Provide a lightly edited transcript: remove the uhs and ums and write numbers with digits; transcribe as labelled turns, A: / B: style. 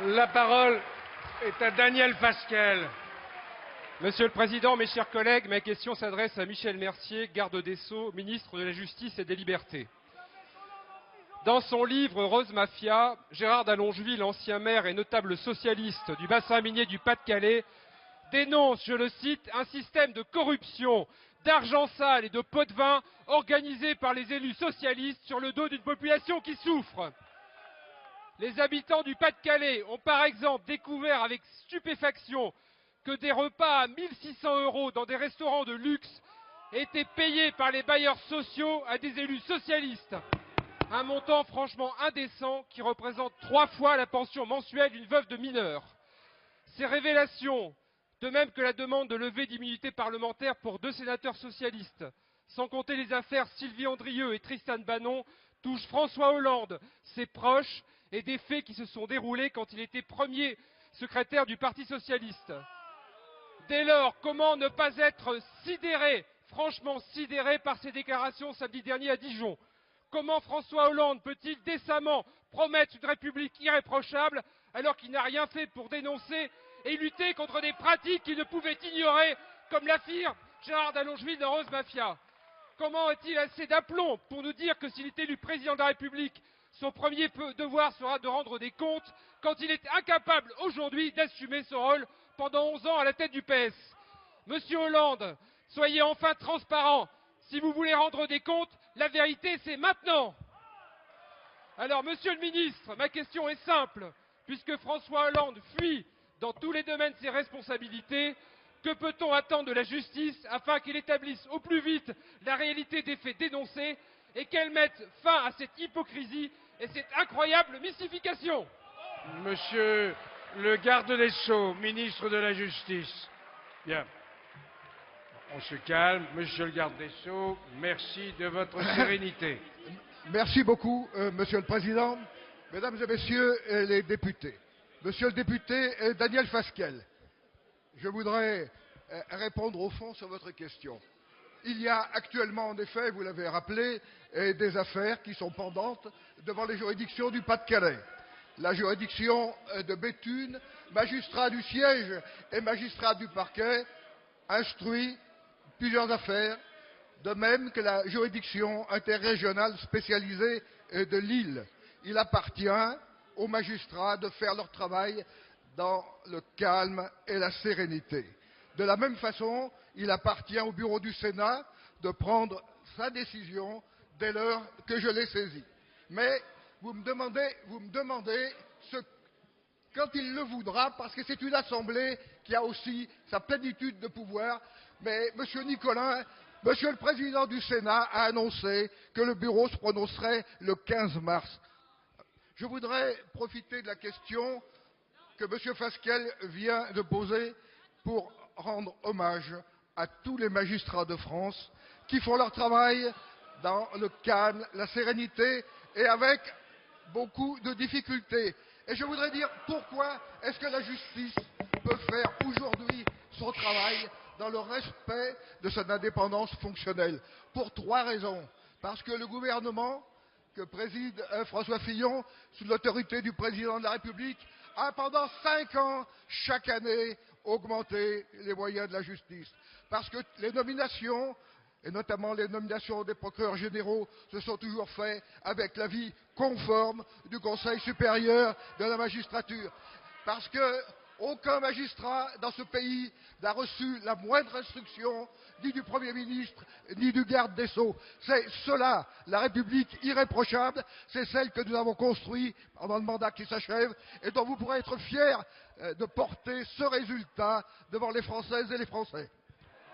A: La parole est à Daniel Fasquelle.
B: Monsieur le Président, mes chers collègues, ma question s'adresse à Michel Mercier, garde des Sceaux, ministre de la Justice et des Libertés. Dans son livre Rose Mafia, Gérard d'Allongeville, ancien maire et notable socialiste du bassin minier du Pas-de-Calais, dénonce, je le cite, un système de corruption, d'argent sale et de pots de vin organisé par les élus socialistes sur le dos d'une population qui souffre. Les habitants du Pas-de-Calais ont par exemple découvert avec stupéfaction que des repas à 1600 € dans des restaurants de luxe étaient payés par les bailleurs sociaux à des élus socialistes. Un montant franchement indécent qui représente 3 fois la pension mensuelle d'une veuve de mineur. Ces révélations, de même que la demande de levée d'immunité parlementaire pour 2 sénateurs socialistes, sans compter les affaires Sylvie Andrieux et Tristan Banon, touchent François Hollande, ses proches et des faits qui se sont déroulés quand il était premier secrétaire du Parti socialiste. Dès lors, comment ne pas être sidéré, franchement sidéré par ces déclarations samedi dernier à Dijon? Comment François Hollande peut-il décemment promettre une République irréprochable alors qu'il n'a rien fait pour dénoncer et lutter contre des pratiques qu'il ne pouvait ignorer, comme l'affirme Gérard d'Allongeville dans Rose Mafia? Comment a-t-il assez d'aplomb pour nous dire que s'il est élu président de la République, son premier devoir sera de rendre des comptes quand il est incapable aujourd'hui d'assumer ce rôle pendant 11 ans à la tête du PS? Monsieur Hollande, soyez enfin transparent. Si vous voulez rendre des comptes, la vérité c'est maintenant. Alors monsieur le ministre, ma question est simple. Puisque François Hollande fuit dans tous les domaines ses responsabilités, que peut-on attendre de la justice afin qu'il établisse au plus vite la réalité des faits dénoncés et qu'elle mette fin à cette hypocrisie et cette incroyable mystification?
A: Monsieur le garde des Sceaux, ministre de la Justice. Bien. On se calme. Monsieur le garde des Sceaux, merci de votre sérénité.
C: Merci beaucoup, Monsieur le Président. Mesdames et Messieurs les députés. Monsieur le député Daniel Fasquelle, je voudrais répondre au fond sur votre question. Il y a actuellement, en effet, vous l'avez rappelé, des affaires qui sont pendantes devant les juridictions du Pas-de-Calais. La juridiction de Béthune, magistrat du siège et magistrat du parquet, instruit plusieurs affaires, de même que la juridiction interrégionale spécialisée de Lille. Il appartient aux magistrats de faire leur travail dans le calme et la sérénité. De la même façon, il appartient au bureau du Sénat de prendre sa décision dès lors que je l'ai saisie. Mais vous me demandez quand il le voudra, parce que c'est une assemblée qui a aussi sa plénitude de pouvoir. Mais M. Nicolin, Monsieur le Président du Sénat, a annoncé que le bureau se prononcerait le 15 mars. Je voudrais profiter de la question que M. Fasquelle vient de poser pour rendre hommage à tous les magistrats de France qui font leur travail dans le calme, la sérénité et avec beaucoup de difficultés. Et je voudrais dire pourquoi est-ce que la justice peut faire aujourd'hui son travail dans le respect de son indépendance fonctionnelle. Pour 3 raisons. Parce que le gouvernement que préside François Fillon, sous l'autorité du président de la République, a pendant 5 ans, chaque année, augmenté les moyens de la justice. Parce que les nominations, et notamment les nominations des procureurs généraux, se sont toujours faites avec l'avis conforme du Conseil supérieur de la magistrature. Parce que aucun magistrat dans ce pays n'a reçu la moindre instruction, ni du Premier ministre, ni du garde des Sceaux. C'est cela, la République irréprochable, c'est celle que nous avons construite pendant le mandat qui s'achève, et dont vous pourrez être fiers de porter ce résultat devant les Françaises et les Français.